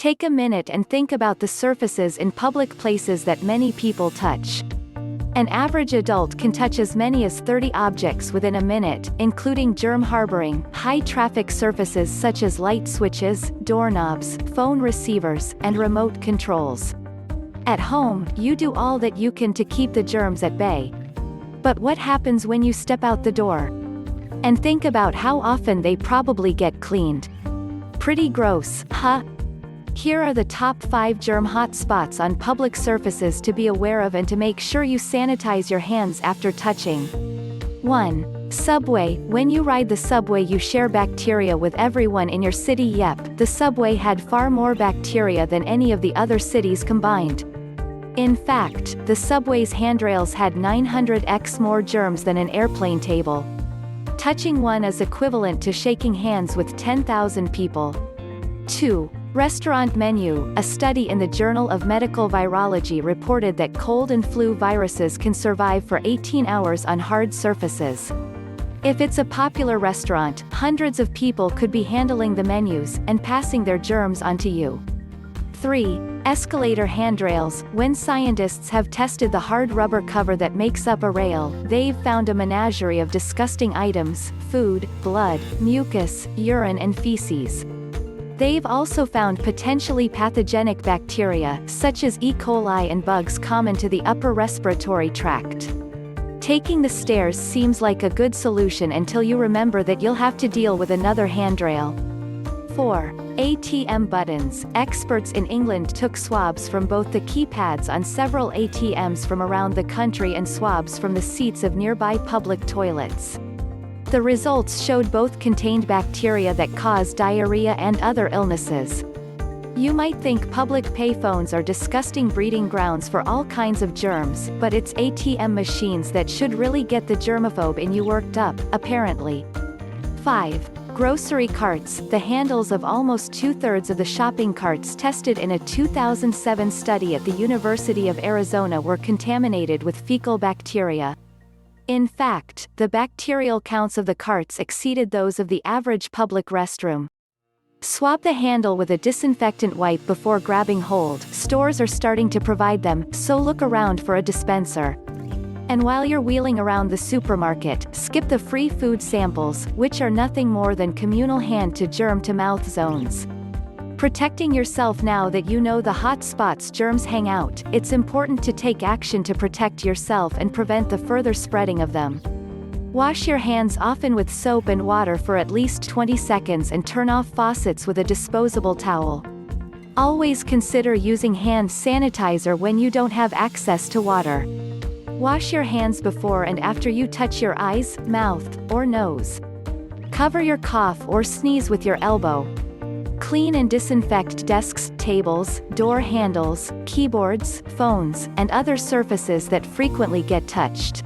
Take a minute and think about the surfaces in public places that many people touch. An average adult can touch as many as 30 objects within a minute, including germ-harboring, high-traffic surfaces such as light switches, doorknobs, phone receivers, and remote controls. At home, you do all that you can to keep the germs at bay. But what happens when you step out the door? And think about how often they probably get cleaned. Pretty gross, huh? Here are the top 5 germ hotspots on public surfaces to be aware of and to make sure you sanitize your hands after touching. 1. Subway. When you ride the subway you share bacteria with everyone in your city. Yep, the subway had far more bacteria than any of the other cities combined. In fact, the subway's handrails had 900x more germs than an airplane table. Touching one is equivalent to shaking hands with 10,000 people. 2. Restaurant menu. A study in the Journal of Medical Virology reported that cold and flu viruses can survive for 18 hours on hard surfaces. If it's a popular restaurant, hundreds of people could be handling the menus, and passing their germs onto you. 3. Escalator handrails. When scientists have tested the hard rubber cover that makes up a rail, they've found a menagerie of disgusting items: food, blood, mucus, urine and feces. They've also found potentially pathogenic bacteria, such as E. coli and bugs common to the upper respiratory tract. Taking the stairs seems like a good solution until you remember that you'll have to deal with another handrail. 4. ATM buttons. Experts in England took swabs from both the keypads on several ATMs from around the country and swabs from the seats of nearby public toilets. The results showed both contained bacteria that cause diarrhea and other illnesses. You might think public payphones are disgusting breeding grounds for all kinds of germs, but it's ATM machines that should really get the germaphobe in you worked up, apparently. 5. Grocery carts. The handles of almost 2/3 of the shopping carts tested in a 2007 study at the University of Arizona were contaminated with fecal bacteria. In fact, the bacterial counts of the carts exceeded those of the average public restroom. Swab the handle with a disinfectant wipe before grabbing hold. Stores are starting to provide them, so look around for a dispenser. And while you're wheeling around the supermarket, skip the free food samples, which are nothing more than communal hand-to-germ-to-mouth zones. Protecting yourself. Now that you know the hot spots germs hang out, it's important to take action to protect yourself and prevent the further spreading of them. Wash your hands often with soap and water for at least 20 seconds and turn off faucets with a disposable towel. Always consider using hand sanitizer when you don't have access to water. Wash your hands before and after you touch your eyes, mouth, or nose. Cover your cough or sneeze with your elbow. Clean and disinfect desks, tables, door handles, keyboards, phones, and other surfaces that frequently get touched.